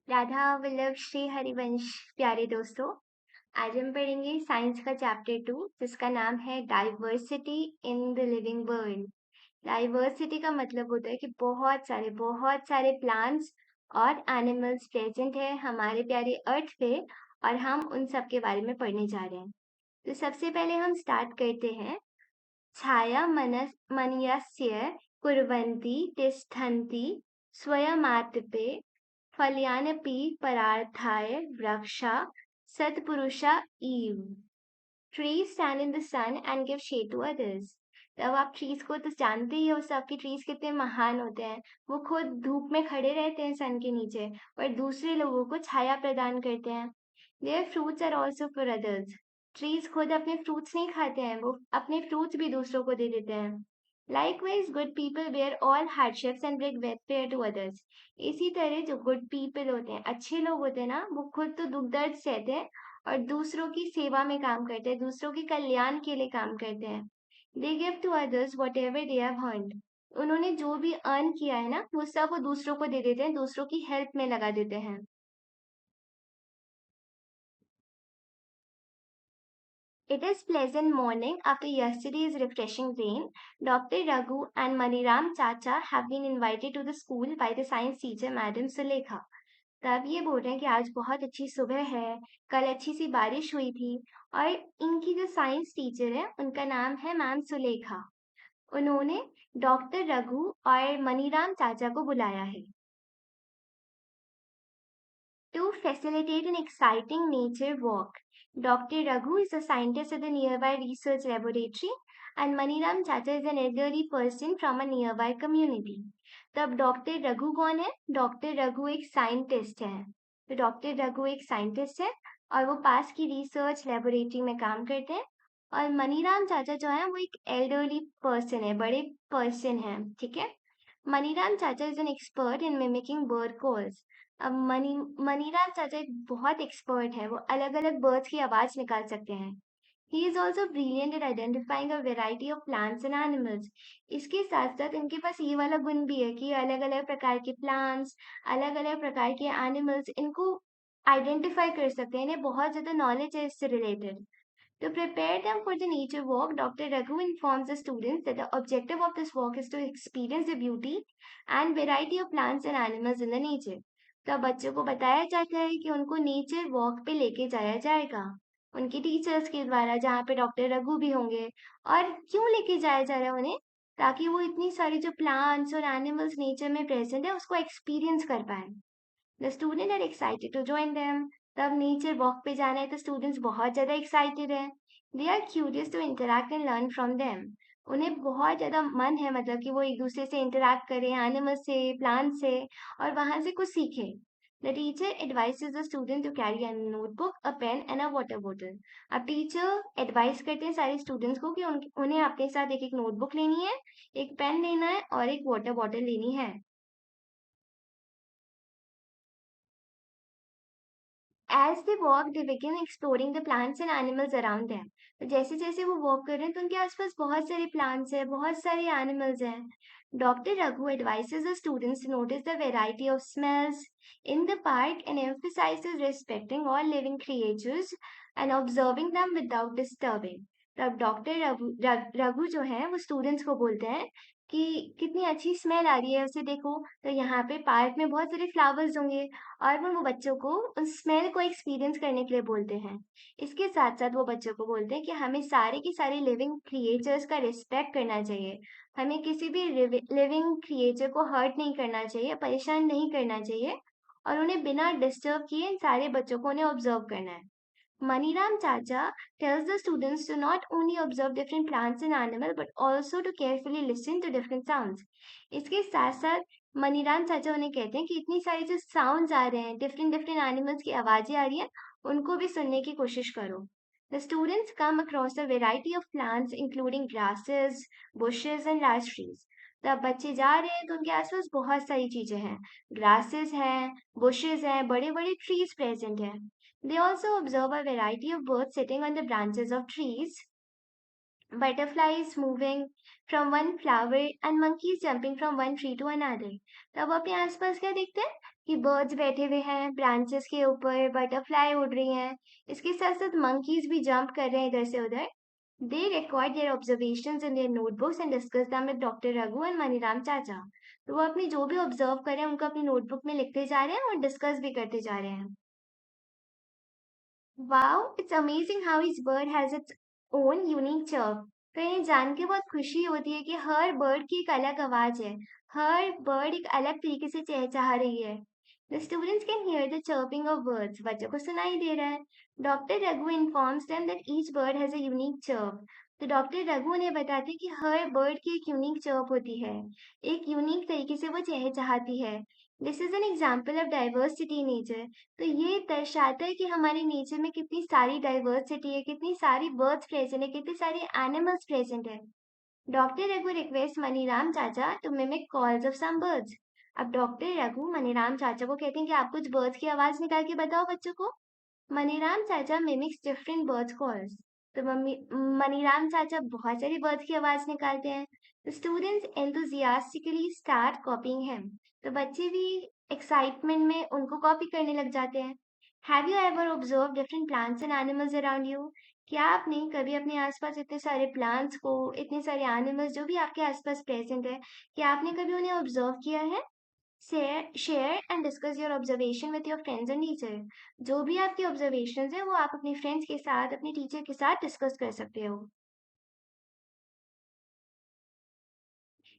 राधा वल्लभ श्री हरिवंश। प्यारे दोस्तों, आज हम पढ़ेंगे साइंस का चैप्टर 2 जिसका नाम है diversity in the living world. Diversity का मतलब होता है कि बहुत सारे प्लांट्स और एनिमल्स प्रेजेंट है हमारे प्यारे अर्थ पे, और हम उन सब के बारे में पढ़ने जा रहे हैं। तो सबसे पहले हम स्टार्ट करते हैं। छाया मनस मन्यस्य कुर्वन्ति तिष्ठन्ति स्वयमातपे फल्यानपि परार्थाय वृक्षा सत्पुरुषा इव। Trees stand in the sun and give shade to others. तब आप ट्रीज को तो जानते ही हो सब कि ट्रीज कितने महान होते हैं। वो खुद धूप में खड़े रहते हैं सन के नीचे और दूसरे लोगों को छाया प्रदान करते हैं। Their fruits are also for others. Trees खुद अपने फ्रूट्स नहीं खाते हैं, वो अपने फ्रूट्स भी दूसरों को दे देते हैं। Likewise, good people bear all hardships and bring welfare to others. इसी तरह जो गुड पीपल होते हैं, अच्छे लोग होते हैं ना, वो खुद तो दुख दर्द सहते हैं और दूसरों की सेवा में काम करते हैं, दूसरों के कल्याण के लिए काम करते हैं। They give to others whatever they have earned. उन्होंने जो भी अर्न किया है ना, वो सब वो दूसरों को दे देते हैं, दूसरों की हेल्प में लगा देते हैं। It is pleasant morning after yesterday's refreshing rain. Dr. Raghu and Maniram Chacha have been invited to the school by the science teacher Madam Sulekha. तब ये बोल रहे हैं कि आज बहुत अच्छी सुबह है, कल अच्छी सी बारिश हुई थी, और इनकी जो साइंस टीचर है उनका नाम है मैम सुलेखा। उन्होंने डॉक्टर रघु और मनीराम चाचा को बुलाया है to facilitate an exciting nature walk. Dr. Raghu is a scientist at the nearby research laboratory, and Maniram Chacha is an elderly person from a nearby community. तब डॉक्टर रघु कौन है? डॉक्टर रघु एक साइंटिस्ट है। तो डॉक्टर रघु एक scientist है और वो पास की रिसर्च लेबोरेटरी में काम करते हैं। और मनीराम चाचा जो है वो एक एल्डरली पर्सन है, बड़े पर्सन है, ठीक है। मनीराम चाचा is an expert in mimicking bird calls. अब मनीराम चाचा एक बहुत एक्सपर्ट है, वो अलग अलग बर्ड्स की आवाज निकाल सकते हैं। He is also brilliant in identifying a variety of plants and animals. इसके साथ साथ इनके पास ये वाला गुण भी है कि अलग अलग प्रकार के प्लांट्स, अलग अलग प्रकार के एनिमल्स, इनको आइडेंटिफाई कर सकते हैं। इन्हें बहुत ज्यादा नॉलेज है इससे related. To prepare them for the nature walk, Dr. Raghu informs the students that the objective of this walk is to experience the beauty and variety of plants and animals in the nature. तो बच्चों को बताया जाता है कि उनको nature walk पे लेके जाया जाएगा उनके टीचर्स के द्वारा, जहाँ पे डॉक्टर रघु भी होंगे। और क्यों लेके जाया जा रहा है उन्हें? ताकि वो इतनी सारी जो प्लांट्स और एनिमल्स नेचर में प्रेजेंट है उसको एक्सपीरियंस कर पाए। The student are excited to join them. तब नेचर वॉक पे जाना है तो स्टूडेंट्स बहुत ज्यादा एक्साइटेड है। They are curious to interact and learn from them. उन्हें बहुत ज्यादा मन है, मतलब कि वो एक दूसरे से इंटरैक्ट करें, एनिमल से, प्लांट से, और वहां से कुछ सीखें। The teacher advises the student to carry a notebook, a pen and a water bottle. अब टीचर एडवाइस करते हैं सारे स्टूडेंट्स को कि उन्हें अपने साथ एक एक नोटबुक लेनी है, एक पेन लेना है और एक वाटर बॉटल लेनी है। As they walk, they begin exploring the plants and animals around them. तो जैसे जैसे वो वॉक कर रहे हैं तो उनके आसपास बहुत सारे प्लांट्स हैं, बहुत सारे एनिमल्स हैं। Doctor Raghu advises the students to notice the variety of smells in the park and emphasizes respecting all living creatures and observing them without disturbing. तब डॉक्टर रघु जो है वो स्टूडेंट्स को बोलते हैं कि कितनी अच्छी स्मेल आ रही है, उसे देखो। तो यहाँ पे पार्क में बहुत सारे फ्लावर्स होंगे, और वो बच्चों को उस स्मेल को एक्सपीरियंस करने के लिए बोलते हैं। इसके साथ साथ वो बच्चों को बोलते हैं कि हमें सारे की सारी लिविंग क्रिएचर्स का रिस्पेक्ट करना चाहिए। हमें किसी भी लिविंग क्रिएचर को हर्ट नहीं करना चाहिए, परेशान नहीं करना चाहिए, और उन्हें बिना डिस्टर्ब किए इन सारे बच्चों को उन्हें ऑब्जर्व करना है। Maniram Chacha tells the students to not only observe different plants and animals but also to carefully listen to different sounds. इसके साथ साथ मनीराम चाचा उन्हें कहते हैं कि इतनी सारी जो साउंड्स आ रहे हैं, डिफरेंट डिफरेंट एनिमल्स की आवाजें आ रही हैं, उनको भी सुनने की कोशिश करो। The students come across a variety of plants including grasses, bushes and large trees. तब बच्चे जा रहे हैं तो उनके आसपास बहुत सारी चीजें हैं, ग्रासेस हैं, बुशेस हैं, बड़े बड़े ट्रीज प्रेजेंट हैं। They also observe a variety of birds sitting on the branches of trees butterflies moving from one flower and monkeys jumping from one tree to another. तो अब अपने आसपास क्या देखते हैं कि बर्ड्स बैठे हुए हैं ब्रांचेस के ऊपर, बटरफ्लाई उड़ रही हैं, इसके साथ साथ monkeys भी जंप कर रहे हैं इधर से उधर. They record their observations in their notebooks and discuss them with Dr. Raghu and Maniram चाचा. तो वो अपनी जो भी ऑब्जर्व कर रहे हैं उनको अपनी नोटबुक में लिखते जा रहे हैं और डिस्कस भी करते जा रहे हैं. Wow, it's amazing how each bird has its own unique chirp. तो ये जान के बहुत खुशी होती है कि हर बर्ड की एक अलग आवाज है. हर बर्ड एक अलग तरीके से चहचहा रही है. The students can hear the chirping of birds. बच्चों को सुनाई दे रहा है. Dr. Raghu informs them that each bird has a unique chirp. तो डॉक्टर रघु उन्हें बताते हैं कि हर बर्ड की एक यूनिक चर्प होती है. एक यूनिक तरीके से वो चहचहाती है. This is an example of diversity nature. तो ये दर्शाता है कि हमारे नेचर में कितनी सारी डाइवर्सिटी है, कितनी सारी बर्ड्स प्रेजेंट है, कितने सारे एनिमल्स प्रेजेंट है. डॉक्टर रघु रिक्वेस्ट मनीराम चाचा to mimic calls of some birds. अब डॉक्टर रघु मनीराम चाचा को कहते हैं कि आप कुछ बर्ड्स की आवाज निकाल के बताओ बच्चों को. मनीराम चाचा मिमिक्स डिफरेंट बर्ड्स कॉल्स. तो मम्मी मनीराम चाचा बहुत सारी बर्ड्स की आवाज निकालते हैं. The students enthusiastically start copying him. तो बच्चे भी एक्साइटमेंट में उनको कॉपी करने लग जाते हैं. Have you ever observed different plants and animals around you? क्या आपने कभी अपने आसपास इतने सारे प्लांट्स को, इतने सारे एनिमल्स जो भी आपके आसपास प्रेजेंट है, क्या आपने कभी उन्हें ऑब्जर्व किया है? Share and discuss your observation with your friends and teacher. जो भी आपकी ऑब्जर्वेशंस हैं वो आप अपने फ्रेंड्स के साथ, अपने टीचर के साथ डिस्कस कर सकते हो.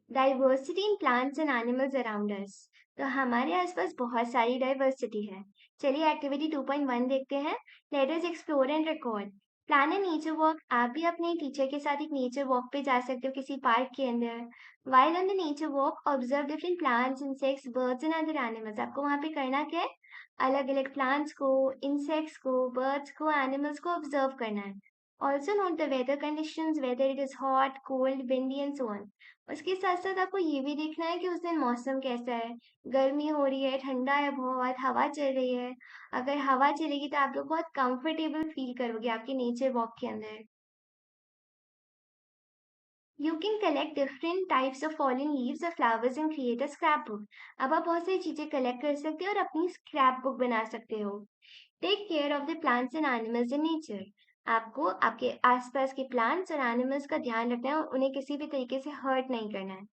Diversity in plants and animals around us. तो हमारे आसपास बहुत सारी डाइवर्सिटी है. चलिए एक्टिविटी 2.1 देखते हैं. Let us explore and record. Plan A nature walk. आप भी अपने टीचर के साथ एक नेचर वॉक पे जा सकते हो किसी पार्क के अंदर. While on the nature walk observe different plants, insects, birds and other animals. आपको वहां पे करना क्या है? अलग अलग प्लांट्स को, इंसेक्ट्स को, बर्ड्स को, एनिमल्स को ऑब्जर्व करना है. Also note the weather conditions, whether it is hot, cold, windy and so on. उसके साथ-साथ आपको ये भी देखना है कि उस दिन मौसम कैसा है, गर्मी हो रही है, ठंडा है बहुत, हवा चल रही है. अगर हवा चलेगी तो आप लोग बहुत कंफर्टेबल फील करोगे आपके नेचर वॉक के अंदर. You can collect different types of fallen leaves or flowers and create a scrapbook. अब आप बहुत सारी चीजें कलेक्ट कर सकते हो और अपनी स्क्रैप बुक बना सकते हो. Take care of the plants and animals in nature. आपको आपके आसपास के प्लांट्स और एनिमल्स का ध्यान रखना है और उन्हें किसी भी तरीके से हर्ट नहीं करना है.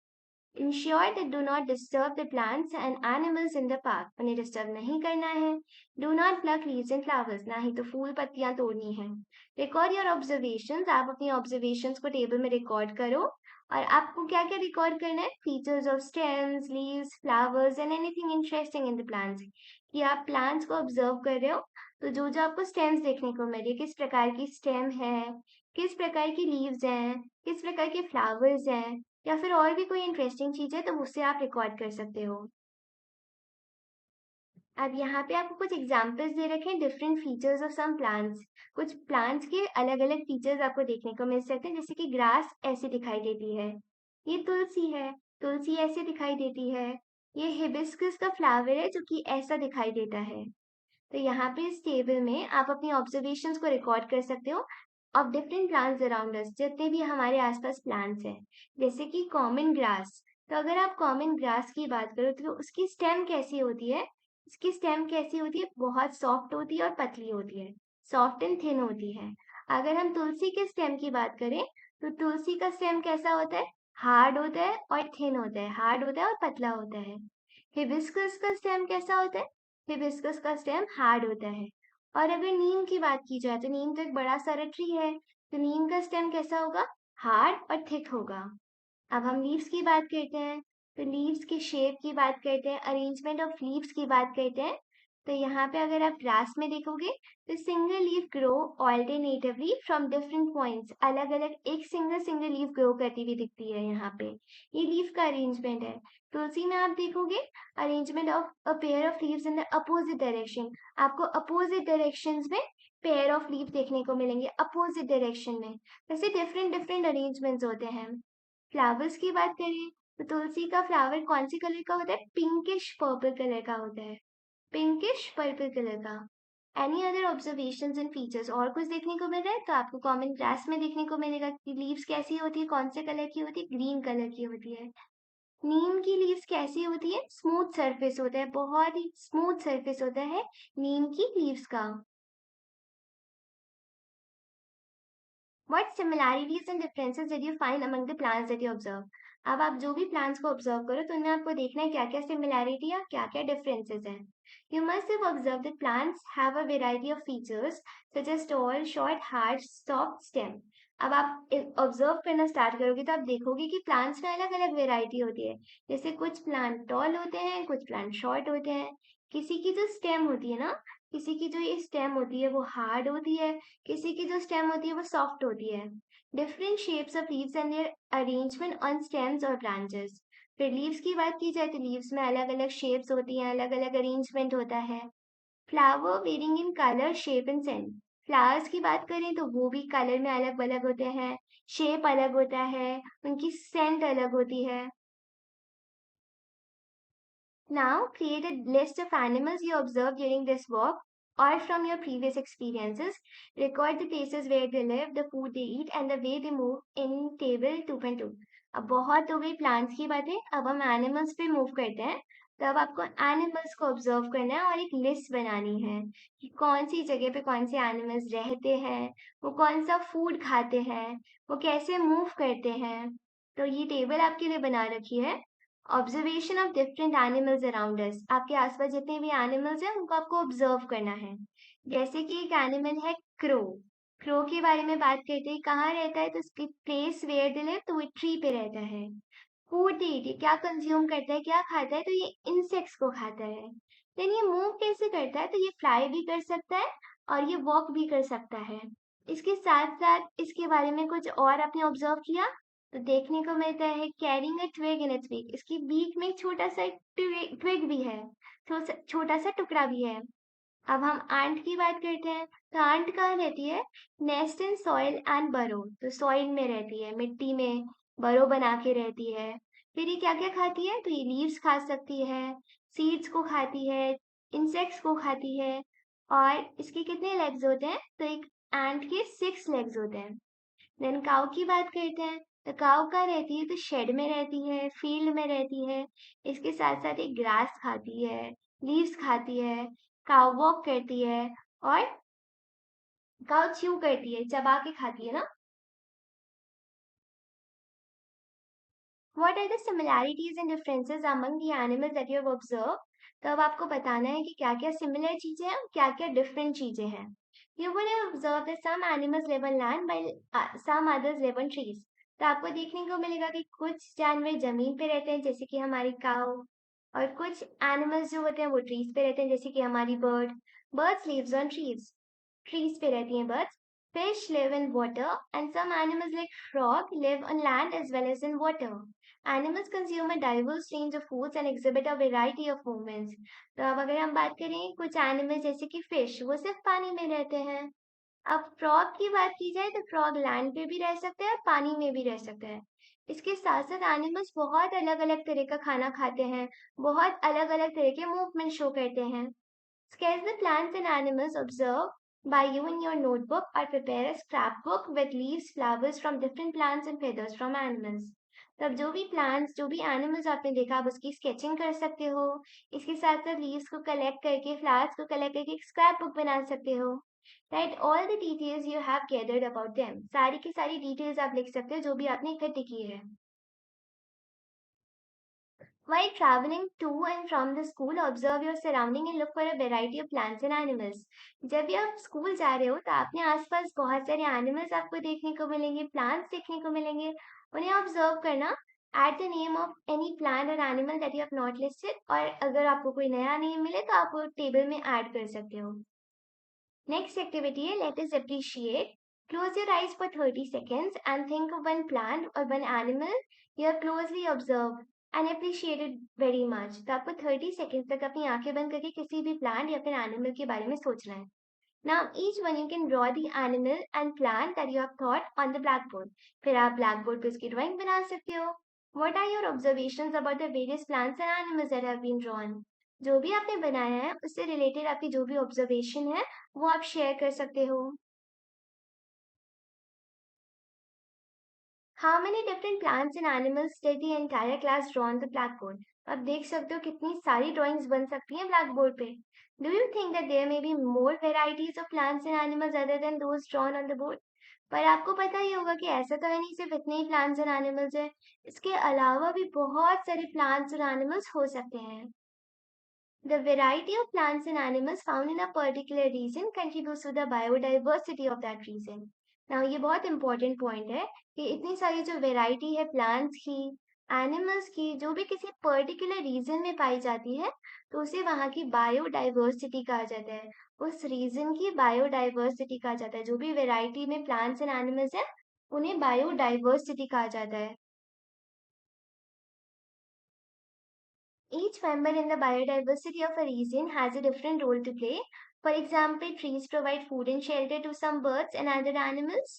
Ensure that do not disturb the plants and animals in the park. उन्हें डिस्टर्ब नहीं करना है. Do not pluck leaves and flowers. ना ही तो फूल पत्तियां तोड़नी है. Record your observations. आप अपनी observations को टेबल में रिकॉर्ड करो. और आपको क्या क्या रिकॉर्ड करना है? Features of stems, leaves, flowers and anything interesting in the plants. कि आप प्लांट्स को ऑब्जर्व कर रहे हो तो जो जो आपको स्टेम्स देखने को मिले, किस प्रकार की स्टेम है, किस प्रकार की लीव्स हैं, किस प्रकार के फ्लावर्स हैं, या फिर और भी कोई इंटरेस्टिंग चीज है तो उससे आप रिकॉर्ड कर सकते हो. अब यहाँ पे आपको कुछ एग्जांपल्स दे रखे हैं different features of some plants. कुछ प्लांट्स के अलग अलग फीचर्स आपको देखने को मिल सकते हैं. जैसे कि ग्रास ऐसे दिखाई देती है. ये तुलसी है, तुलसी ऐसे दिखाई देती है. ये हिबिस्कस का फ्लावर है जो कि ऐसा दिखाई देता है. तो यहाँ पे इस टेबल में आप अपनी ऑब्जर्वेशंस को रिकॉर्ड कर सकते हो of different plants around us. जितने भी हमारे आसपास प्लांट्स हैं, जैसे कि कॉमन ग्रास. तो अगर आप कॉमन ग्रास की बात करो तो उसकी स्टेम कैसी होती है? इसकी स्टेम कैसी होती है? बहुत सॉफ्ट होती है और पतली होती है. सॉफ्ट एंड थिन होती है. अगर हम तुलसी के स्टेम की बात करें तो तुलसी का स्टेम कैसा होता है? हार्ड होता है और थिन होता है. हार्ड होता है और पतला होता है. हिबिस्कस का स्टेम कैसा होता है? हिबिस्कस का स्टेम हार्ड होता है. और अगर नीम की बात की जाए तो नीम तो एक बड़ा सारा ट्री है. तो नीम का स्टेम कैसा होगा? हार्ड और थिक होगा. अब हम लीव्स की बात करते हैं. तो लीव्स के शेप की बात करते हैं, अरेंजमेंट ऑफ लीव्स की बात करते हैं. तो यहाँ पे अगर आप ग्रास में देखोगे तो single leaf grow alternatively from different points. अलग अलग एक सिंगल सिंगल लीफ ग्रो करती हुई दिखती है यहाँ पे. ये लीफ का अरेंजमेंट है. तुलसी में आप देखोगे arrangement of a pair of leaves in the opposite direction. आपको अपोजिट डायरेक्शन में पेयर ऑफ लीफ देखने को मिलेंगे अपोजिट डायरेक्शन में. वैसे डिफरेंट डिफरेंट अरेंजमेंट्स होते हैं. फ्लावर्स की बात करें तो तुलसी का फ्लावर कौन सी कलर का होता है? पिंकिश पर्पल कलर का होता है. पिंकिश पर्पल कलर का. Any other observations and features, और कुछ देखने को मिल रहा है तो आपको कॉमन क्लास में देखने को मिलेगा कि लीव्स कैसी होती है, कौन से कलर की होती है, ग्रीन कलर की होती है। नीम की लीव्स कैसी होती है, स्मूथ सरफेस होता है, बहुत ही स्मूथ सरफेस होता है नीम की लीव्स का। What similarities and differences did you find among the plants that you observe? अब आप जो भी plants को observe करो तो उनमें आपको देखना है क्या क्या similarity या क्या क्या differences हैं. You must have observed that plants have a variety of features such as tall, short, hard, soft stem. अब आप ऑब्जर्व करना स्टार्ट करोगे तो आप देखोगे कि प्लांट्स में अलग अलग वेराइटी होती है. जैसे कुछ प्लांट टॉल होते हैं, कुछ प्लांट शॉर्ट होते हैं. किसी की जो स्टेम होती है ना, किसी की जो ये स्टेम होती है वो हार्ड होती है, किसी की जो स्टेम होती है वो सॉफ्ट होती है. Different shapes of leaves and their arrangement on stems और ब्रांचेस. फिर लीव्स की बात की जाए तो लीव्स में अलग अलग शेप्स होती हैं, अलग अलग अरेंजमेंट होता है. Flower varying in colour, shape and scent. Flowers की बात करें तो वो भी कलर में अलग अलग होते हैं, शेप अलग होता है, उनकी सेंट अलग होती है. Now, create a list of animals you observed during this walk or from your previous experiences. Record the places where they live, the food they eat, and the way they move in table 2.2. अब बहुत हो गई plants की बातें, अब हम animals पे move करते हैं. तो अब आपको एनिमल्स को ऑब्जर्व करना है और एक लिस्ट बनानी है कि कौन सी जगह पे कौन से एनिमल्स रहते हैं, वो कौन सा फूड खाते हैं, वो कैसे मूव करते हैं. तो ये टेबल आपके लिए बना रखी है. Observation of different animals around us. आपके आसपास जितने भी एनिमल्स हैं उनको आपको ऑब्जर्व करना है. जैसे कि एक एनिमल है क्रो. क्रो के बारे में बात करते हैं, कहाँ रहता है तो उसकी प्लेस वेयर दे लिव, तो वो ट्री पे रहता है. फूड ईट, ये क्या कंज्यूम करता है, क्या खाता है, तो ये इंसेक्ट्स को खाता है. देन ये मूव कैसे करता है, तो ये फ्लाई भी कर सकता है और ये वॉक भी कर सकता है. इसके साथ साथ इसके बारे में कुछ और आपने ऑब्जर्व किया तो देखने को मिलता है carrying a twig in its beak. इसकी बीक में एक छोटा सा ट्विग भी है, छोटा सा टुकड़ा भी है. अब हम आंट की बात करते हैं तो आंट कहाँ रहती है, नेस्ट इन सॉइल एंड बरो. तो सॉइल में रहती है, मिट्टी में बरो बना के रहती है. फिर ये क्या क्या खाती है, तो ये लीव्स खा सकती है, सीड्स को खाती है, इंसेक्ट्स को खाती है. और इसके कितने लेग्स होते हैं, तो एक एंट के 6 लेग्स होते हैं. देन काऊ की बात करते हैं तो काऊ कहाँ रहती है, तो शेड में रहती है, फील्ड में रहती है. इसके साथ साथ एक ग्रास खाती है, लीव्स खाती है. काऊ वॉक करती है और काऊ च्यू करती है, चबा के खाती है ना. What are the similarities and differences among the animals that you have observed? तो अब आपको बताना है कि क्या क्या सिमिलर चीजें हैं और क्या क्या डिफरेंट चीजें हैं. You would have observed that some animals live on land while some others live on trees. तो आपको देखने को मिलेगा कि कुछ जानवर जमीन पे रहते हैं जैसे कि हमारी काऊ, और कुछ एनिमल्स जो होते हैं वो ट्रीज पे रहते हैं जैसे कि हमारी bird. Birds lives on trees, trees पे रहती हैं birds. Fish live in water and some animals like frog live on land as well as in water. Animals consume a diverse range of foods and exhibit a variety of movements. तो अब अगर हम बात करें कुछ animals जैसे कि fish, वो सिर्फ पानी में रहते हैं. अब फ्रॉग की बात की जाए तो फ्रॉग लैंड पे भी रह सकता है और पानी में भी रह सकता है. इसके साथ साथ एनिमल्स बहुत अलग अलग तरह का खाना खाते हैं, बहुत अलग अलग तरह के मूवमेंट शो करते हैं. Sketch the plants and animals observed by you in your notebook or prepare a scrapbook with leaves, flowers from different plants and feathers from animals. तब जो भी प्लांट्स, जो भी एनिमल्स आपने देखा आप उसकी स्केचिंग कर सकते हो. इसके साथ साथ लीव्स को कलेक्ट करके, फ्लावर्स को कलेक्ट करके एक स्क्रैप बुक बना सकते हो. Right all the details you have gathered about them. सारी की सारी डिटेल्स आप लिख सकते हो जो भी आपने इकट्ठी की है. While traveling to and from the school, observe your surrounding and look for a variety of plants and animals. जब भी आप स्कूल जा रहे हो तो अपने आसपास बहुत सारे एनिमल्स आपको देखने को मिलेंगे, प्लांट्स देखने को मिलेंगे. उन्हें ऑब्जर्व करना. At the name of any plant और animal that you have not listed, और अगर आपको कोई नया नेम मिले तो आप वो टेबल में ऐड कर सकते हो. नेक्स्ट एक्टिविटी है let us appreciate. Close your eyes for 30 seconds and think of one plant or one animal you have closely observed and appreciated very much. तो आपको 30 seconds तक अपनी आंखें बंद करके किसी भी प्लांट या फिर एनिमल के बारे में सोचना है. Now each one you can draw the animal and plant that you have thought on the blackboard. फिर आप blackboard पे उसकी ड्राइंग बना सकते हो. What are your observations about the various plants and animals that have been drawn? जो भी आपने बनाया है उससे रिलेटेड आपकी जो भी ऑब्जर्वेशन है वो आप शेयर कर सकते हो। How many different plants and animals did the entire class draw on the blackboard? आप देख सकते हो कितनी सारी ड्राइंग्स बन सकती हैं ब्लैक बोर्ड पे। Do you think that there may be more varieties of plants and animals other than those drawn on the board? पर आपको पता ही होगा कि ऐसा तो है नहीं सिर्फ इतने ही प्लांट्स एंड एनिमल्स हैं। इसके अलावा भी बहुत सारे प्लांट्स और एनिमल्स हो सकते हैं। The variety of plants and animals found in a particular region contributes to the biodiversity of that region. Now ये बहुत important point है कि इतनी सारी जो variety है plants की, animals की, जो भी किसी particular region में पाई जाती है, तो उसे वहाँ की biodiversity कहा जाता है। उस region की biodiversity कहा जाता है। जो भी variety में plants and animals है, उन्हें biodiversity कहा जाता है। Each member in the biodiversity of a region has a different role to play. For example, trees provide food and shelter to some birds and other animals.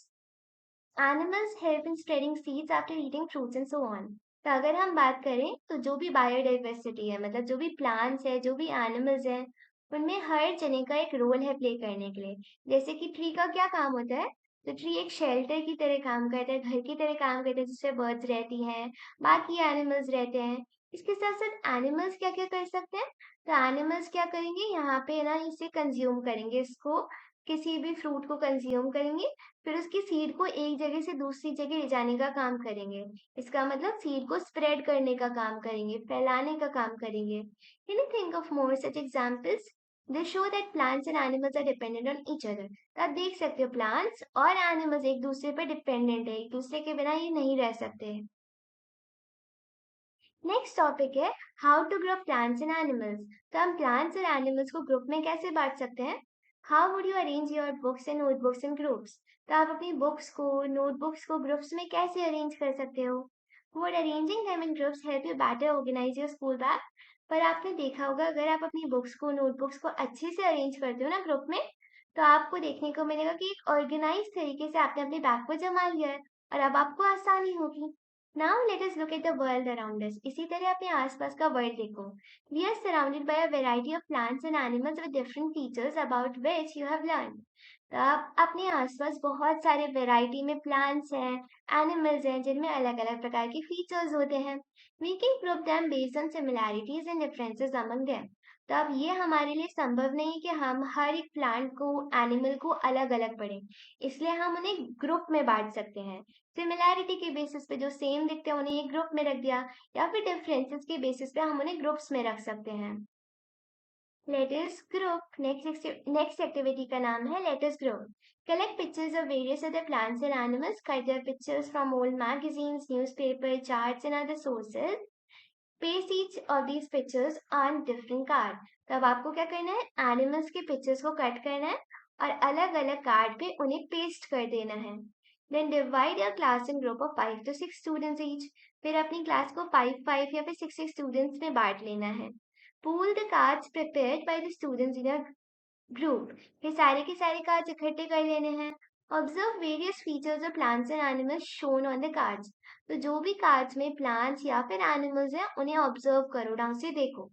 Animals help in spreading seeds after eating fruits and so on. तो अगर हम बात करें तो जो भी biodiversity है मतलब जो भी प्लांट्स है जो भी एनिमल्स हैं उनमें हर जने का एक रोल है प्ले करने के लिए। जैसे कि ट्री का क्या काम होता है, तो ट्री एक शेल्टर की तरह काम करता है, घर की तरह काम करता है जिससे बर्ड्स रहती हैं, बाकी एनिमल्स रहते हैं। इसके साथ साथ एनिमल्स क्या क्या कर सकते हैं, तो एनिमल्स क्या करेंगे यहाँ पे ना इसे कंज्यूम करेंगे, इसको किसी भी फ्रूट को कंज्यूम करेंगे, फिर उसकी सीड को एक जगह से दूसरी जगह ले जाने का काम करेंगे। इसका मतलब सीड को स्प्रेड करने का काम करेंगे, फैलाने का काम करेंगे। Can you think of more such examples? They show that plants and animals are dependent on each other. तो आप देख सकते हो प्लांट्स और एनिमल्स एक दूसरे पर डिपेंडेंट है, एक दूसरे के बिना ये नहीं रह सकते। नेक्स्ट टॉपिक है how to group plants and animals. तो हम प्लांट्स और एनिमल्स को ग्रुप में कैसे बांट सकते हैं? How would you arrange your books and notebooks in groups. तो आप अपनी बुक्स को नोटबुक्स को ग्रुप्स में कैसे अरेंज कर सकते हो? Would arranging them in groups help you better organise your school bag. पर आपने देखा होगा अगर आप अपनी बुक्स को नोटबुक्स को अच्छे से अरेंज करते हो ना ग्रुप में, तो आपको देखने को मिलेगा कि एक ऑर्गेनाइज तरीके से आपने अपने बैग को जमा लिया है और अब आपको आसानी होगी। Now let us look at the world around us. इसी तरह अपने आसपास का वर्ल्ड देखो। We are surrounded by a variety of plants and animals with different features about which you have learned. तो आप अपने आसपास बहुत सारे वैरायटी में प्लांट्स हैं, एनिमल्स हैं जिनमें अलग अलग प्रकार के फीचर्स होते हैं। We can group them based on similarities and differences among them. तो अब ये हमारे लिए संभव नहीं कि हम हर एक प्लांट को एनिमल को अलग अलग पढ़ें, इसलिए हम उन्हें ग्रुप में बांट सकते हैं। सिमिलैरिटी के बेसिस पे जो सेम दिखते हैं उन्हें एक ग्रुप में रख दिया, या फिर डिफरेंसेस के बेसिस पे हम उन्हें ग्रुप्स में रख सकते हैं। लेटर्स ग्रुप नेक्स्ट एक्टिविटी का नाम है letters group. Collect pictures of various other plants and animals, cut their pictures from old magazines, newspaper, charts and other sources. Paste each of these pictures on different card. तब आपको क्या करना है, animals के pictures को cut करना है और अलग अलग कार्ड पे उन्हें पेस्ट कर देना है। Then divide your class in group of 5 to 6 students each. फिर अपनी क्लास को 5 या फिर 6 स्टूडेंट्स में बांट लेना है। Pool the cards prepared by the students in group. फिर सारे के सारे कार्ड्स इकट्ठे कर लेने हैं। Observe various features of plants and animals shown on the cards. तो जो भी कार्ड्स में प्लांट्स या फिर एनिमल्स हैं उन्हें ऑब्जर्व करो, ढंग से देखो।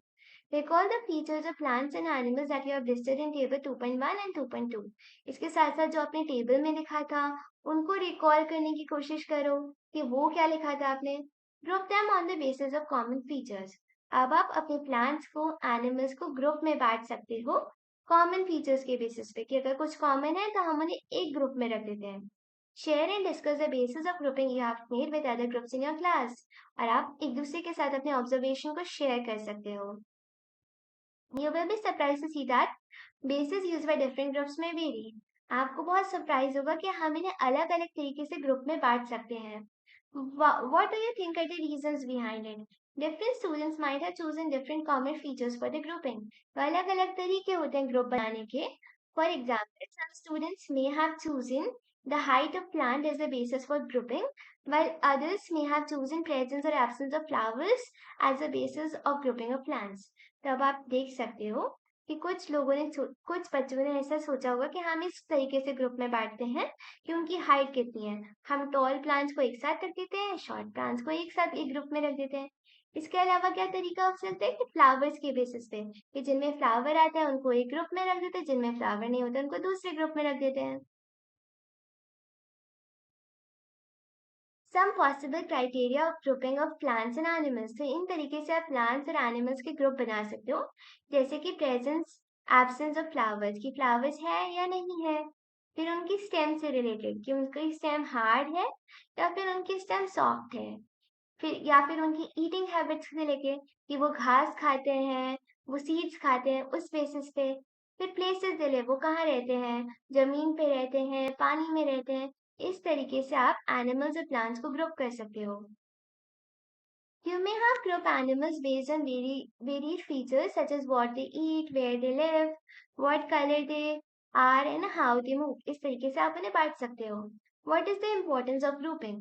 Recall the features of plants and animals that you have listed in table 2.1 and 2.2. इसके साथ साथ जो आपने टेबल में लिखा था उनको रिकॉल करने की कोशिश करो कि वो क्या लिखा था आपने। Group them on the basis of common features. अब आप अपने प्लांट्स को एनिमल्स को ग्रुप में बांट सकते हो कॉमन फीचर्स के बेसिस पे, कि अगर कुछ कॉमन है तो हम उन्हें एक ग्रुप में रख देते हैं। Share and discuss the basis of grouping you have made with other groups in your class. और आप एक दूसरे के साथ अपने ऑब्जर्वेशन को शेयर कर सकते हो। You will be surprised to see that bases used by different groups may vary. आपको बहुत सरप्राइज होगा कि हम इन्हें अलग अलग तरीके से ग्रुप में बांट सकते हैं। What do you think are the reasons behind it? Different students might have chosen different common features for the grouping. तो अलग अलग तरीके होते हैं ग्रुप बनाने के। For example, some students may have chosen the height of plant as the basis for grouping, while others may have chosen presence or absence of flowers as the basis of grouping of plants. तब आप देख सकते हो कि कुछ लोगों ने कुछ बच्चों ने ऐसा सोचा होगा कि हम इस तरीके से ग्रुप में बांटते हैं कि उनकी हाइट कितनी है। हम टॉल प्लांट्स को एक साथ रख देते हैं, शॉर्ट प्लांट्स को एक साथ एक ग्रुप में रख देते हैं। इसके अलावा क्या तरीका हो सकता है कि फ्लावर्स के बेसिस पे, कि जिनमें फ्लावर आता है उनको एक ग्रुप में रख देते हैं, जिनमें फ्लावर नहीं होता उनको दूसरे ग्रुप में रख देते हैं। Some possible criteria of grouping of plants and animals, तो इन तरीके से आप प्लांट्स और एनिमल्स के ग्रुप बना सकते हो, जैसे कि प्रेजेंस एब्सेंस ऑफ फ्लावर्स, की फ्लावर्स है या नहीं है। फिर उनकी स्टेम से रिलेटेड, कि उनकी स्टेम हार्ड है या फिर उनकी स्टेम सॉफ्ट है। फिर या फिर उनकी ईटिंग हैबिट्स से लेके, कि वो घास खाते हैं, वो सीड्स खाते हैं, उस बेसिस पे। फिर प्लेसेस ले ले, वो कहाँ रहते हैं, जमीन पे रहते हैं, पानी में रहते हैं। इस तरीके से आप एनिमल्स और प्लांट्स को ग्रुप कर सकते हो। You may have group animals based on varied features such as what they eat, where they live, what color they are, and how they move. इस तरीके से आप उन्हें बांट सकते हो। What is the importance of grouping?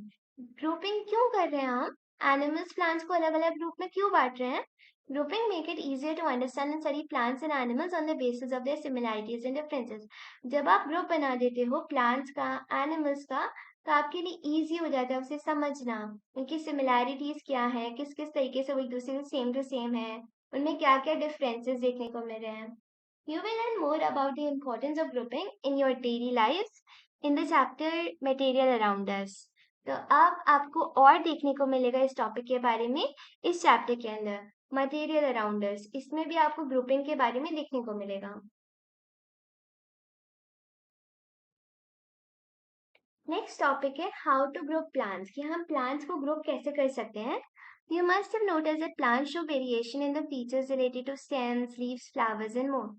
Grouping क्यों कर रहे हैं हम? Animals, plants को अलग-अलग ग्रुप में क्यों बांट रहे हैं? Grouping make it easier to understand and study plants and animals on the basis of their similarities and differences. जब आप ग्रुप बना देते हो प्लांट्स का, एनिमल्स का, तो आपके लिए इजी हो जाता है उसे समझना, उनकी सिमिलैरिटीज क्या है, किस किस तरीके से वो एक दूसरे से सेम टू सेम है, उनमें क्या क्या डिफरेंसेस देखने को मिल रहे हैं। You will learn more about the importance of grouping in your daily life in the chapter material around us. तो अब आपको और देखने को मिलेगा इस टॉपिक के बारे में इस चैप्टर के अंदर, मटेरियल अराउंड अस, इसमें भी आपको ग्रुपिंग के बारे में देखने को मिलेगा। नेक्स्ट टॉपिक है हाउ टू ग्रुप प्लांट्स, कि हम प्लांट्स को ग्रुप कैसे कर सकते हैं। You must have notice that plants show variation in the features related to stems, leaves, flowers and more.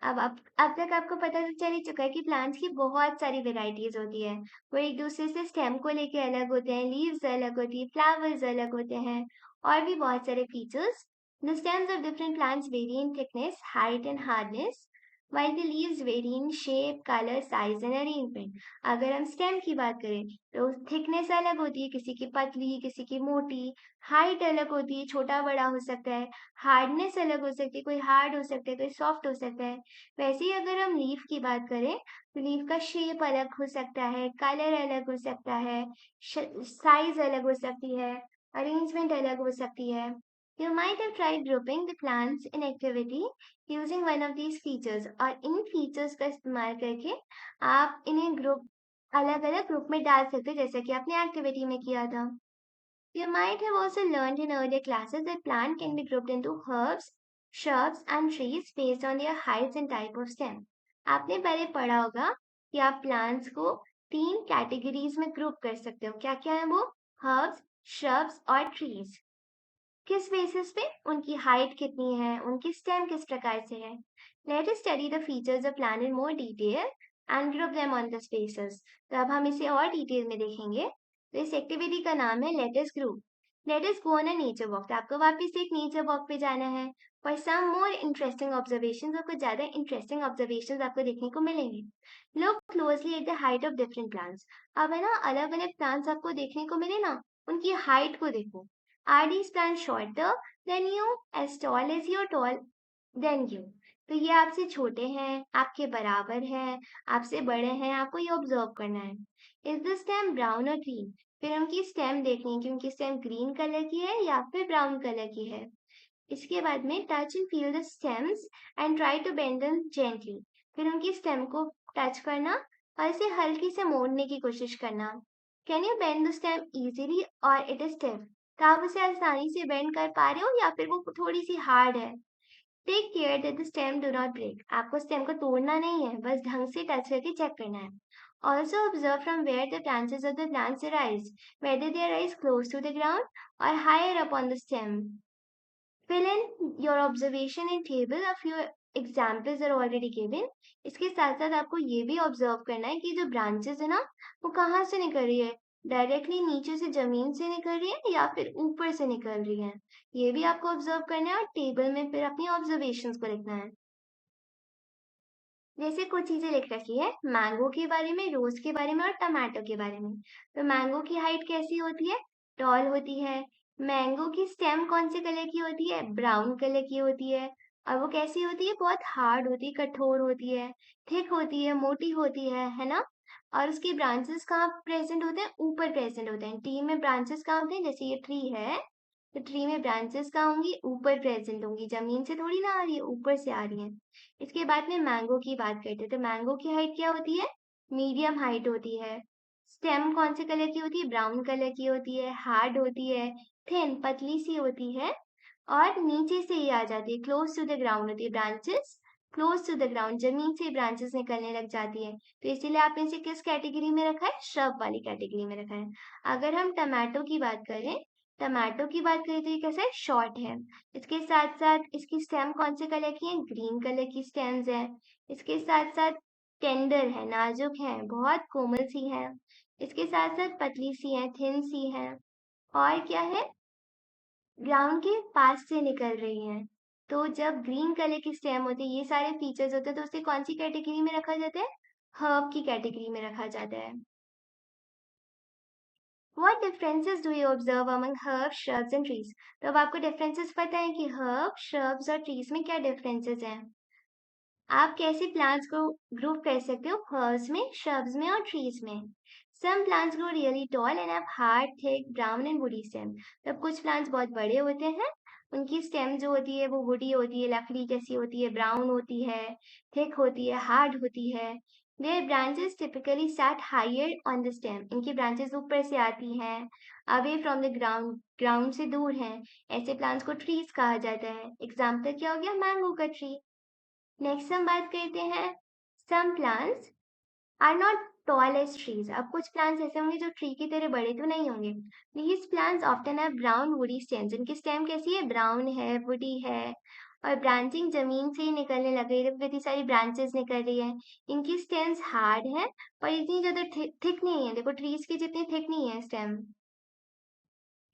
अब तक आपको पता तो चल ही चुका है कि प्लांट्स की बहुत सारी वेराइटीज होती है। वो एक दूसरे से स्टेम को लेके अलग होते हैं, लीव्स अलग होती है, फ्लावर्स अलग होते हैं, और भी बहुत सारे features. The stems of different plants very in thickness, height and hardness, while the leaves vary in shape, color, size and arrangement। अगर हम स्टेम की बात करें तो थिकनेस अलग होती है, किसी की पतली, किसी की मोटी, हाइट अलग होती है, छोटा बड़ा हो सकता है, हार्डनेस अलग हो सकती है, कोई हार्ड हो सकता है, कोई सॉफ्ट हो सकता है। वैसे ही अगर हम लीफ की बात करें तो लीफ का शेप अलग हो सकता है, कलर अलग हो सकता है, साइज अलग हो सकती है, अरेंजमेंट अलग हो सकती है। You might have tried grouping the plants in activity using one of these features, और इन फीचर्स का इस्तेमाल करके आप इन्हें ग्रुप अलग अलग ग्रुप में डाल सकते हो, जैसा कि आपने एक्टिविटी में किया था। You might have also learned in earlier classes that plant can be grouped into herbs, shrubs and trees based on their heights and type of stem। आपने पहले पढ़ा होगा कि आप प्लांट्स को तीन कैटेगरीज में ग्रुप कर सकते हो। क्या क्या है वो? हर्ब्स, श्रब्स और ट्रीज। किस बेसिस पे? उनकी हाइट कितनी है, उनकी स्टेम किस प्रकार से है। Let us study the features of plant in more detail and group them on this basis. तो अब हम इसे और डिटेल में देखेंगे। तो इस एक्टिविटी का नाम है let us group. Let us go on a nature walk. तो आपको वापस एक नेचर वॉक पे जाना है for some more interesting observation. और कुछ ज्यादा इंटरेस्टिंग ऑब्जर्वेशन आपको देखने को मिलेंगे। Look closely at the height of different plants. अब है ना, अलग अलग प्लांट्स आपको देखने को मिले ना, उनकी हाइट को देखो। Are these plants shorter than you, as tall as you, or tall than you? तो ये आपसे छोटे हैं, आपके बराबर हैं, आपसे बड़े हैं, आपको ये ऑब्जर्व करना है। इज द स्टेम ब्राउन और ग्रीन? फिर उनकी स्टेम देखनी है कि उनकी स्टेम ग्रीन कलर की है या फिर ब्राउन कलर की है। इसके बाद में touch and feel the stems and try to bend them gently. फिर उनकी स्टेम को टच करना और इसे हल्की से मोड़ने की कोशिश करना। Can you bend the stem easily और इट इज स्टिफ? तो आप उसे आसानी से बेंड कर पा रहे हो या फिर वो थोड़ी सी हार्ड है। Take care that the stem do not break. आपको स्टेम को तोड़ना नहीं है, बस ढंग से टच करके चेक करना है। Also observe from where the branches of the plants rise, whether they rise close to the ground or higher up on the stem। Fill in your observation in table, a few examples are already given। इसके साथ साथ आपको ये भी observe करना है कि जो ब्रांचेस है ना, वो कहाँ से निकल रही है, डायरेक्टली नीचे से जमीन से निकल रही है या फिर ऊपर से निकल रही है। ये भी आपको ऑब्जर्व करना है और टेबल में फिर अपनी ऑब्जर्वेशंस को लिखना है। जैसे कुछ चीजें लिख रखी है मैंगो के बारे में, रोज के बारे में और टमाटो के बारे में। तो मैंगो की हाइट कैसी होती है? टॉल होती है। मैंगो की स्टेम कौन से कलर की होती है? ब्राउन कलर की होती है। और वो कैसी होती है? बहुत हार्ड होती है, कठोर होती है, थिक होती है, मोटी होती है ना। और उसकी ब्रांचेस कहाँ प्रेजेंट होते हैं? ऊपर प्रेजेंट होते हैं। ट्री में ब्रांचेस कहाँ होते हैं? जैसे ये ट्री है, तो ट्री में ब्रांचेस कहाँ होंगी? ऊपर प्रेजेंट होंगी, जमीन से थोड़ी ना आ रही है, ऊपर से आ रही है। इसके बाद में मैंगो की बात करते हैं। तो मैंगो की हाइट क्या होती है? मीडियम हाइट होती है। स्टेम कौन से कलर की होती है? ब्राउन कलर की होती है, हार्ड होती है, थिन पतली सी होती है, और नीचे से ही आ जाती है, क्लोज टू द ग्राउंड होती है। Branches close to the ground, जमीन से ब्रांचेस निकलने लग जाती है। तो इसीलिए आपने इसे किस कैटेगरी में रखा है? श्रब वाली कैटेगरी में रखा है। अगर हम टमाटो की बात करें, टमाटो की बात करें तो ये कैसा है? शॉर्ट है। इसके साथ साथ इसकी स्टेम कौन से कलर की है? ग्रीन कलर की स्टेम्स है। इसके साथ साथ टेंडर है, नाजुक है, बहुत कोमल सी है। इसके साथ साथ पतली सी है, थिन सी है, और क्या है? ग्राउंड के पास से निकल रही हैं। तो जब ग्रीन कलर की स्टेम होती है, ये सारे फीचर्स होते हैं, तो उसे कौन सी कैटेगरी में रखा जाता है? हर्ब की कैटेगरी में रखा जाता है। What differences do you observe among herbs, shrubs and trees? तो अब आपको डिफरेंसेस पता है कि हर्ब, shrubs और ट्रीज में क्या डिफरेंसेस हैं। आप कैसे प्लांट्स को ग्रुप कर सकते हो? हर्ब्स में, shrubs में और ट्रीज में। Some plants grow really tall and have hard, thick, brown and woody stem. तब कुछ प्लांट्स बहुत बड़े होते हैं, उनकी स्टेम जो होती है वो वुडी होती है, लकड़ी जैसी होती है, ब्राउन होती है, थिक होती है, हार्ड होती है। Their branches typically start higher on the stem. इनकी ब्रांचेस ऊपर से आती हैं, away from the ground, ground से दूर हैं। ऐसे प्लांट्स को ट्रीज कहा जाता है। एग्जाम्पल क्या हो गया? मैंगो का ट्री। नेक्स्ट हम बात करते हैं, some plants are not tall as trees. अब कुछ प्लांट्स ऐसे होंगे जो ट्री की तरह बड़े तो नहीं होंगे। These plants often have brown woody stems. इनकी स्टेम कैसी है? ब्राउन है, वुडी है, और ब्रांचिंग जमीन से ही निकलने लग गई है, इतनी सारी ब्रांचेस निकल रही है। इनकी स्टेम्स हार्ड है, पर इतनी ज्यादा थिक नहीं है। देखो ट्रीज की जितनी थिक नहीं है स्टेम,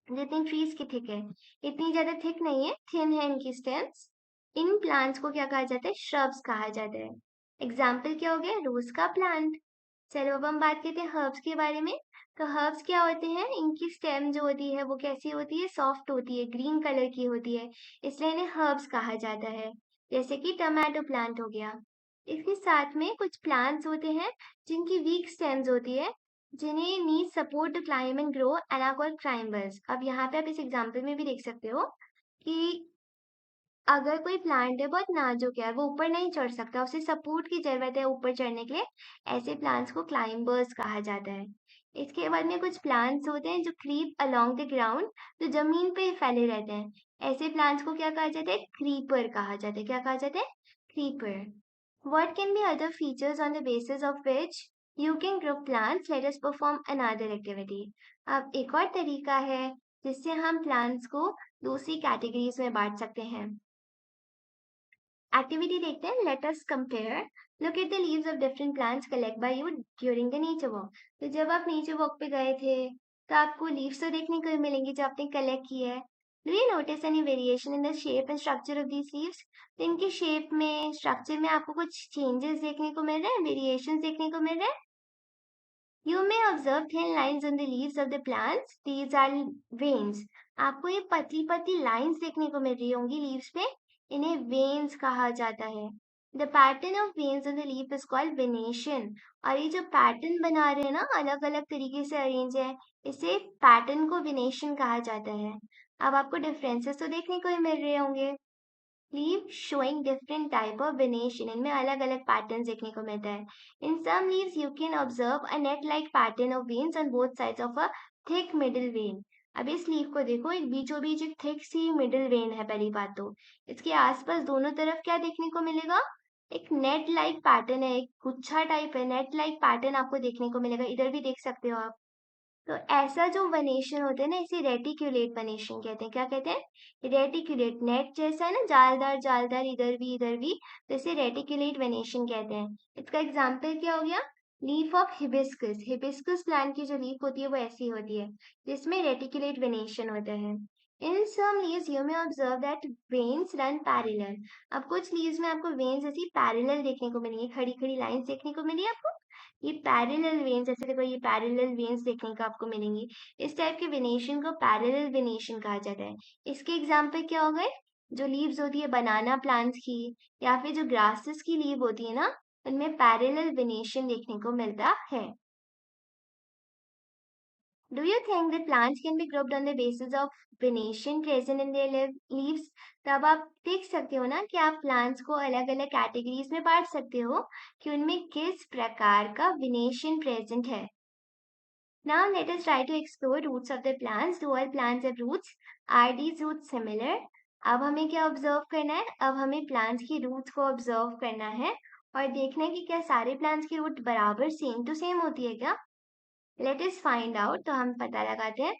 जितनी ट्रीज की थिक है, इतनी ज्यादा थिक नहीं है, थिन है इनकी स्टेम्स। इन प्लांट्स को क्या कहा जाता है? श्रब्स कहा जाता है। एग्जाम्पल क्या हो गया? रोज का प्लांट। चलो अब हम बात करते हैं हर्ब्स के बारे में। तो हर्ब्स क्या होते हैं? इनकी स्टेम जो होती है वो कैसी होती है? सॉफ्ट होती है, ग्रीन कलर की होती है, इसलिए इन्हें हर्ब्स कहा जाता है। जैसे कि टमाटो प्लांट हो गया। इसके साथ में कुछ प्लांट्स होते हैं जिनकी वीक स्टेम्स होती है, जिन्हें need support to climb and grow and are called climbers. अब यहाँ पे आप इस एग्जाम्पल में भी देख सकते हो कि अगर कोई प्लांट है बहुत नाजुक है, वो ऊपर नहीं चढ़ सकता, उसे सपोर्ट की जरूरत है ऊपर चढ़ने के लिए, ऐसे प्लांट्स को क्लाइंबर्स कहा जाता है। इसके बाद में कुछ प्लांट्स होते हैं जो क्रीप अलोंग द ग्राउंड, जो जमीन पे ही फैले रहते हैं, ऐसे प्लांट्स को क्या कहा जाता है? क्रीपर कहा जाता है। क्या कहा जाता है? Creeper. What can be other features on the basis of which you can group plants? Let us perform another activity. अब एक और तरीका है जिससे हम प्लांट्स को दूसरी कैटेगरीज में बांट सकते हैं। एक्टिविटी देखते हैं, let us compare. Look at the leaves of different plants collect by you during the nature walk. तो जब आप नेचर वॉक पे गए थे तो आपको लीव्स तो देखने को मिलेंगी जो आपने कलेक्ट की है। Do you notice any variation in the shape and structure of these leaves? तो इनके शेप में, स्ट्रक्चर में आपको कुछ चेंजेस देखने को मिल रहे हैं, वेरिएशन देखने को मिल रहे हैं। You may observe thin lines on the leaves of the plants. These are veins. आपको ये पतली पतली लाइंस देखने को मिल रही होंगी लीव्स पे, इन्हें वेन्स कहा जाता है। The pattern of veins on the leaf is called venation. और ये जो पैटर्न बना रहे हैं ना, अलग अलग तरीके से अरेंज है, इसे पैटर्न को वेनेशन कहा जाता है। अब आपको डिफरेंसेस तो देखने को ही मिल रहे होंगे। Leaves showing different type of venation, इनमें अलग अलग पैटर्न देखने को मिलता है। In some leaves you can observe a net-like pattern of veins on both sides of a thick middle vein. अब इस लीफ को देखो, एक बीचों बीच एक थिक सी मिडिल वेन है। पहली बात तो इसके आसपास दोनों तरफ क्या देखने को मिलेगा? एक नेट लाइक पैटर्न है, एक गुच्छा टाइप है, नेट लाइक पैटर्न आपको देखने को मिलेगा। इधर भी देख सकते हो आप। तो ऐसा जो वनेशन होता है ना, इसे रेटिकुलेट वनेशन कहते हैं। क्या कहते हैं? रेटिकुलेट, नेट जैसा है ना, जालदार जालदार, इधर भी, तो इसे रेटिकुलेट वनेशन कहते हैं। इसका एग्जाम्पल क्या हो गया? Leaf of hibiscus. Hibiscus plant की जो लीफ होती है वो ऐसी होती है, जिसमें रेटिकुलेट वेनेशन होता है। In some leaves you may observe that veins run parallel. अब कुछ लीव्स में आपको वेन्स ऐसी पैरेलल देखने को मिलेंगी, खड़ी खड़ी लाइंस देखने को मिली आपको। ये पैरेलल वेन्स, जैसे देखो ये पैरेलल वेन्स देखने को आपको मिलेंगी। इस टाइप के वेनेशन को पैरेलल वेनेशन कहा जाता है। इसके एग्जाम्पल क्या हो गए? जो लीव्स होती है बनाना प्लांट्स की, या फिर जो ग्रासेस की लीव होती है ना, उनमें पैरेलल वेनेशन देखने को मिलता है। Do you think that plants can be grouped on the basis of venation present in their leaves? तब आप देख सकते हो ना कि आप प्लांट्स को अलग अलग कैटेगरीज में बांट सकते हो कि उनमें किस प्रकार का venation प्रेजेंट है. Now let us try to explore roots of the plants. Do all plants have roots? Are these roots similar? अब हमें क्या ऑब्जर्व करना है? अब हमें प्लांट्स की रूट्स को ऑब्जर्व करना है और देखना है कि क्या सारे प्लांट्स की रूट बराबर सेम टू सेम होती है क्या. Let us find out. तो हम पता लगाते हैं.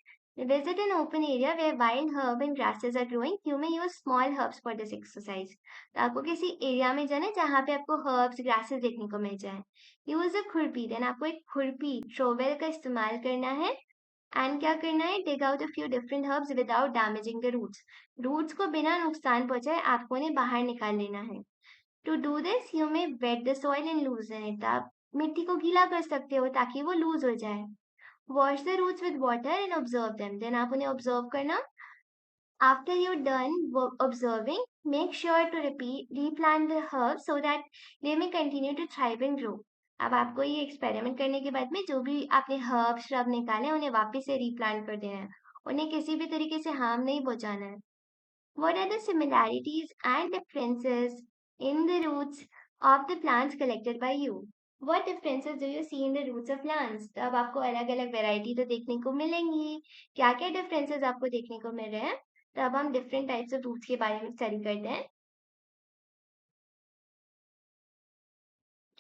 Visit an open area where wild herb and grasses are growing. You may use small herbs for this exercise. तो आपको किसी एरिया में जाना है जहाँ पे आपको herbs, grasses देखने को मिल जाए. Use a खुरपी. देन आपको एक खुरपी, ट्रोवेल का इस्तेमाल करना है. एंड क्या करना है? Dig out a few different herbs without damaging the roots. Roots को बिना नुकसान पहुंचाए आपको उन्हें बाहर निकाल लेना है. To do this, you may wet the soil and loosen it. आप मिट्टी को गीला कर सकते हो ताकि वो लूज हो जाए. Wash the roots with water and observe them. Then आप उन्हें observe करना. After you're done observing, make sure to replant the herbs so that they may continue to thrive and grow. अब आपको ये एक्सपेरिमेंट करने के बाद में जो भी आपने हर्ब श्रब निकाले उन्हें वापस से रीप्लांट कर देना है. उन्हें किसी भी तरीके से हार्म नहीं पहुंचाना है. What are the similarities and differences in the roots of the plants collected by you? What differences do you see in the roots of plants? तो अब आपको अलग अलग वैरायटी तो देखने को मिलेंगी. क्या क्या डिफरेंसेस आपको देखने को मिल रहे हैं? तो अब हम डिफरेंट टाइप्स ऑफ रूट्स के बारे में स्टडी करते हैं.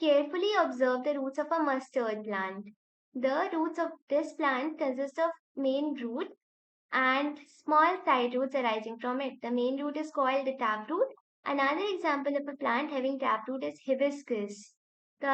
Carefully observe the roots of a mustard plant. The roots of this plant consist of main root and small side roots arising from it. The main root is called the taproot. Another example of a plant having taproot is hibiscus. तो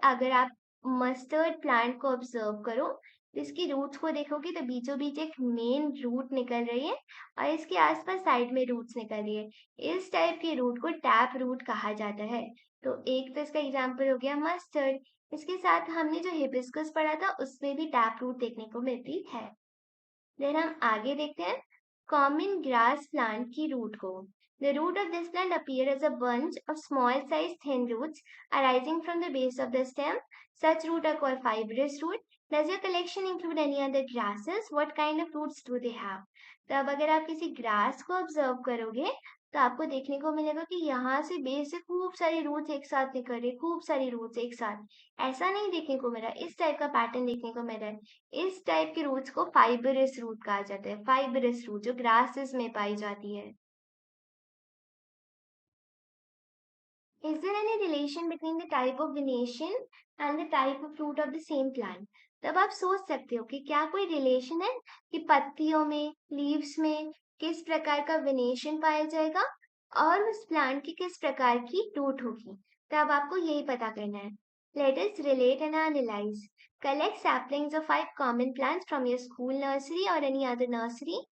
अगर आप mustard plant को observe करो तो इसकी roots को देखोगे तो बीचों बीच एक मेन रूट निकल रही है और इसके आसपास साइड में रूट्स निकल रही है. इस टाइप के रूट को टैप रूट कहा जाता है. तो एक तो इसका एग्जाम्पल हो गया मस्टर्ड. इसके साथ हमने जो हिबिस्कस पढ़ा था उसमें भी टैप रूट देखने को मिलती है. देन हम आगे देखते हैं कॉमन ग्रास प्लांट की रूट को. The root of this plant appear as a bunch of small sized thin roots arising from the base of the stem. Such roots are called fibrous root. Does your collection include any other grasses? What kind of roots do they have? तो अब अगर आप किसी grass को observe करोगे तो आपको देखने को मिलेगा कि यहाँ से बेस से खूब सारी रूट्स एक साथ निकल रही, खूब सारी रूट्स एक साथ. ऐसा नहीं देखने को मिल रहा, इस टाइप का पैटर्न देखने को मिल रहा है. इस टाइप के रूट्स को फाइबरस रूट कहा जाता है. फाइबरस रूट जो ग्रासेस में पाई जाती है. Is there any relation between the type of venation and the type of fruit of the same plant? तब आप सोच सकते हो कि क्या कोई रिलेशन है कि पत्तियों में, लीव्स में किस प्रकार का वेनेशन पाया जाएगा और उस प्लांट की किस प्रकार की रूट होगी. तब आपको यही पता करना है. Let us relate and analyze. Collect saplings of 5 common plants from your school nursery or any other nursery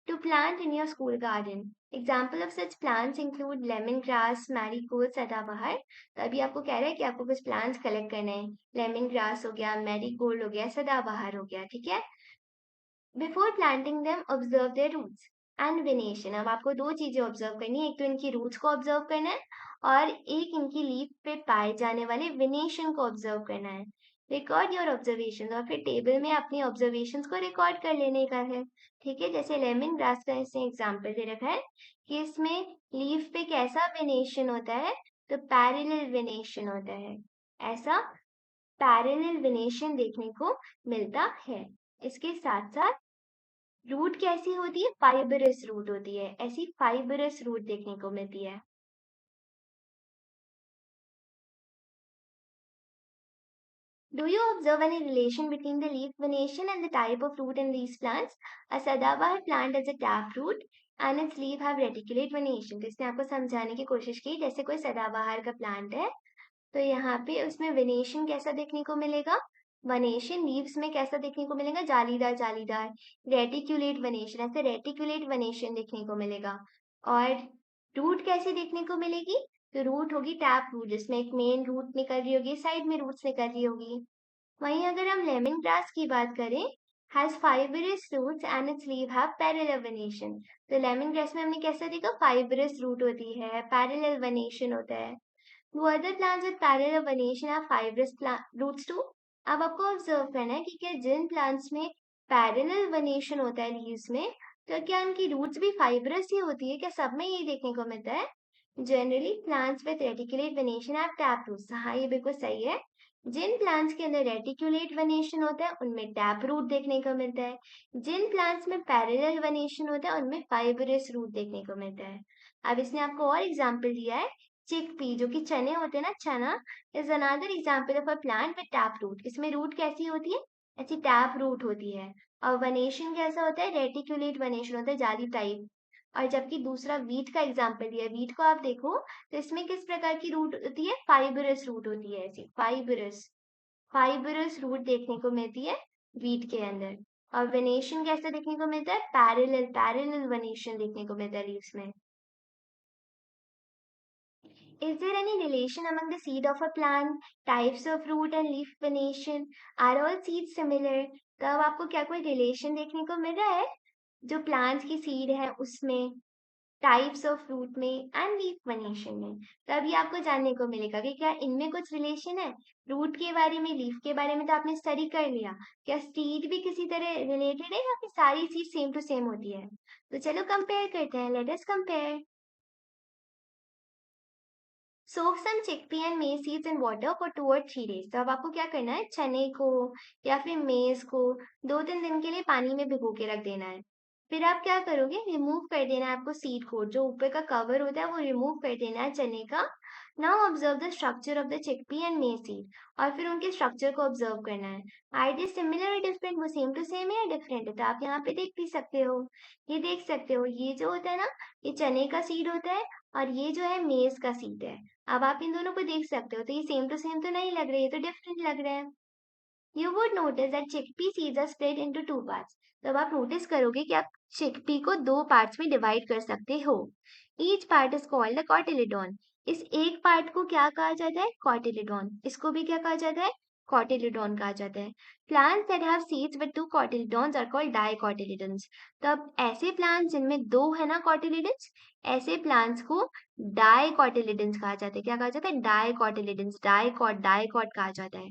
to plant in your school garden. Example of such plants include lemongrass, marigold, सदाबहार. तो अभी आपको कह रहा है कि आपको कुछ प्लांट्स कलेक्ट करने हैं. लेमन ग्रास हो गया, मैरीगोल्ड हो गया, सदाबहार हो गया. ठीक है. Before planting them observe their roots and venation. अब आपको दो चीजें ऑब्जर्व करनी है. एक तो इनकी रूट्स को ऑब्जर्व करना है और एक इनकी लीफ पे पाए जाने वाले वेनेशन को ऑब्जर्व करना है. रिकॉर्ड योर ऑब्जर्वेशन और फिर टेबल में अपनी ऑब्जर्वेशन को रिकॉर्ड कर लेने का है. ठीक है. जैसे लेमन ग्रास का इसने एग्जाम्पल दे रखा है कि इसमें लीफ पे कैसा वेनेशन होता है. तो पैरेलल वेनेशन होता है. ऐसा पैरेलल वेनेशन देखने को मिलता है. इसके साथ साथ रूट कैसी होती है? फाइबरस रूट होती है. ऐसी फाइबरस रूट देखने को मिलती है. Do you observe any relation between the leaf venation and the type of fruit in these plants? A सदाबहार plant has a taproot and its leaf have reticulate venation. तो इसने आपको समझाने की कोशिश की जैसे कोई सदाबहार का प्लांट है तो यहाँ पे उसमें वेनेशन कैसा देखने को मिलेगा. वनेशन लीव्स में कैसा देखने को मिलेगा? जालीदार जालीदार. रेटिकुलेट वनेशन, ऐसे रेटिकुलेट वनेशन देखने को मिलेगा. और रूट कैसे देखने को मिलेगी? तो रूट होगी टैप रूट जिसमें एक मेन रूट निकल रही होगी, साइड में रूट्स निकल रही होगी. वहीं अगर हम लेमन ग्रास की बात करें has fibrous roots and its leaf have parallel venation. तो लेमन ग्रास में हमने कैसा देखा? फाइबरस रूट होती है, पैरेलल वेनेशन होता है. Do other plants with parallel venation have fibrous roots too? अब आपको ऑब्जर्व करना है कि क्या जिन प्लांट्स में पैरेलल वेनेशन होता है लीव्स में, तो क्या उनकी रूट्स भी फाइब्रस ही होती है? क्या सब में यही देखने को मिलता है? Generally plants with reticulate venation have tap roots. हाँ, ये बिल्कुल सही है। जिन प्लांट्स के अंदर रेटिकुलेट वेनेशन होता है उनमें टैप रूट देखने को मिलता है। जिन प्लांट्स में पैरेलल वेनेशन होता है उनमें फाइब्रस रूट देखने को मिलता है। अब इसने आपको और एग्जाम्पल दिया है, चिकपी जो कि चने होते हैं ना, chana is another example of a plant with tap root. इसमें रूट कैसी होती है? ऐसी टैप रूट होती है। और वनेशन कैसा होता है? रेटिकुलेट वनेशन होता है, जाली टाइप। और जबकि दूसरा वीट का एग्जाम्पल दिया है, वीट को आप देखो तो इसमें किस प्रकार की रूट होती है? फाइबरस रूट होती है, ऐसी फाइबरस फाइबरस रूट देखने को मिलती है वीट के अंदर। और वेनेशन कैसे देखने को मिलता है? पैरेलल पैरेलल वेनेशन देखने को मिलता है लीव्स में। Is there any relation among the seed of a plant, types of root and leaf venation? Are all seeds similar? तो अब आपको क्या कोई रिलेशन देखने को मिल रहा है जो प्लांट्स की सीड है उसमें, टाइप्स ऑफ फ्रूट में एंड लीफ वेनेशन में? तो अभी आपको जानने को मिलेगा कि क्या इनमें कुछ रिलेशन है। रूट के बारे में, लीफ के बारे में तो आपने स्टडी कर लिया। क्या सीड भी किसी तरह रिलेटेड है या फिर सारी सीड सेम टू सेम होती है? तो चलो कंपेयर करते हैं, let us compare. Soak some chickpea and maize seeds in water for 2 or 3 days। तो अब आपको क्या करना है, चने को या फिर मेज को 2-3 दिन के लिए पानी में भिगो के रख देना है। फिर आप क्या करोगे, रिमूव कर देना है आपको सीड को, जो ऊपर का कवर होता है वो रिमूव कर देना है चने का। Now observe the structure of the chickpea and मेज सीड। और फिर उनके स्ट्रक्चर को ऑब्जर्व करना है। आर दे सिमिलर और डिफरेंट? वो सेम टू सेम है या डिफरेंट है? तो आप यहाँ पे देख भी सकते हो, ये देख सकते हो, ये जो होता है ना, ये चने का सीड होता है और ये जो है मेज का सीड है। अब आप इन दोनों को देख सकते हो, तो ये सेम टू सेम तो नहीं लग रहे, ये तो डिफरेंट लग रहे हैं। You would notice that chickpea seeds are split into 2 parts. तो अब आप नोटिस करोगे कि आप चिकपी को 2 पार्ट्स में डिवाइड कर सकते हो। Each part is called a cotyledon. इस एक पार्ट को क्या कहा जाता है? कॉटिलिडॉन। इसको भी क्या कहा जाता है? कॉटिलिडॉन कहा जाता है। Plants that have seeds with 2 cotyledons are called dicotyledons. तो अब ऐसे प्लांट्स जिनमें 2 है ना कॉटिलिडन्स, ऐसे प्लांट्स को डाइकोटिलिडन्स कहा जाता है। क्या कहा जाता है? डाइकोटिलिडन्स। डाइकॉट डाइकॉट कहा जाता है।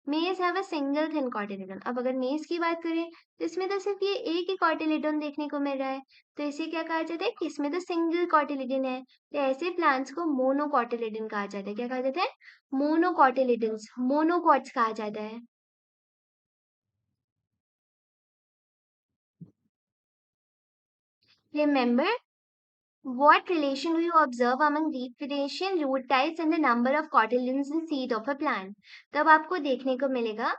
मेज have a single thin cotyledon. अब अगर मेज की बात करें तो इसमें तो सिर्फ ये एक ही कॉटिलेडन देखने को मिल रहा है, तो इसे क्या कहा जाता है कि इसमें तो सिंगल कॉटिलेडन है। तो ऐसे प्लांट्स को मोनोकॉटिलेडन कहा जाता है। क्या कहा जाता है? मोनोकॉटिलेडन्स, मोनोकॉट्स कहा जाता है। Remember, what relation do you observe among leaf variation, root types and the number of cotyledons in seed of a plant? तब आपको देखने को मिलेगा,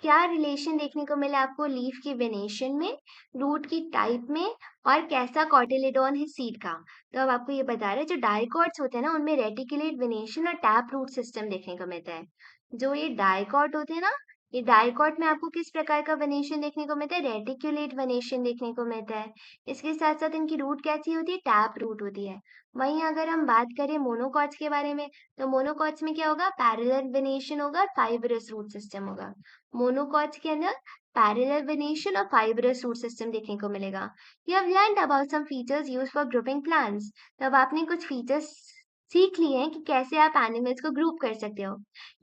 क्या रिलेशन देखने को मिला आपको लीफ की वेनेशन में, रूट की टाइप में, और कैसा कॉटिलेडॉन है सीड का। तो अब आपको ये बता रहे हैं, जो डाइकॉट्स होते हैं ना उनमें रेटिकुलेट वेनेशन और टैप रूट सिस्टम देखने को मिलता है। जो ये डाइकॉट होते हैं ना, ये डाइकॉट में आपको किस प्रकार का वेनेशन देखने को मिलता है? रेटिकुलेट वेनेशन देखने को मिलता है। इसके साथ साथ इनकी रूट कैसी होती है? टैप रूट होती है। वहीं अगर हम बात करें मोनोकॉट्स के बारे में, तो मोनोकॉट्स में क्या होगा? पैरेलल वेनेशन होगा, फाइब्रस रूट सिस्टम होगा। मोनोकॉट्स के अंदर पैरेलल वेनेशन और फाइब्रस रूट सिस्टम देखने को मिलेगा। You have learned about some features used for grouping plants. तब आपने कुछ फीचर्स सीख लिए हैं कि कैसे आप एनिमल्स को ग्रुप कर सकते हो।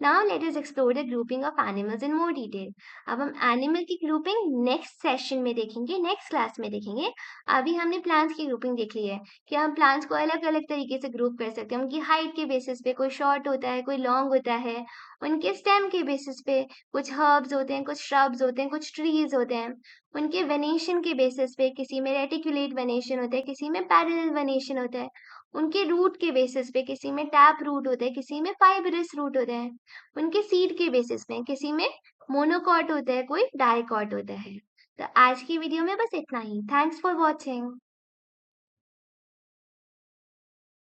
Now let us explore the grouping of animals in more detail. अब हम एनिमल की ग्रुपिंग नेक्स्ट सेशन में देखेंगे, नेक्स्ट क्लास में देखेंगे। अभी हमने प्लांट्स की ग्रुपिंग देख ली है कि हम प्लांट्स को अलग अलग तरीके से ग्रुप कर सकते हैं। उनकी हाइट के बेसिस पे, कोई शॉर्ट होता है, कोई लॉन्ग होता है। उनके स्टेम के बेसिस पे, कुछ हर्ब्स होते हैं, कुछ श्रब्स होते हैं, कुछ ट्रीज होते हैं। उनके वेनेशन के बेसिस पे, किसी में रेटिकुलेट वेनेशन होता है, किसी में पैरेलल वेनेशन होता है। उनके रूट के बेसिस पे, किसी में टैप रूट होता है, किसी में फाइब्रस रूट होते हैं। उनके सीड के बेसिस पे, किसी में मोनोकॉट होता है, कोई डाइकॉट होता है। तो आज की वीडियो में बस इतना ही। Thanks for watching.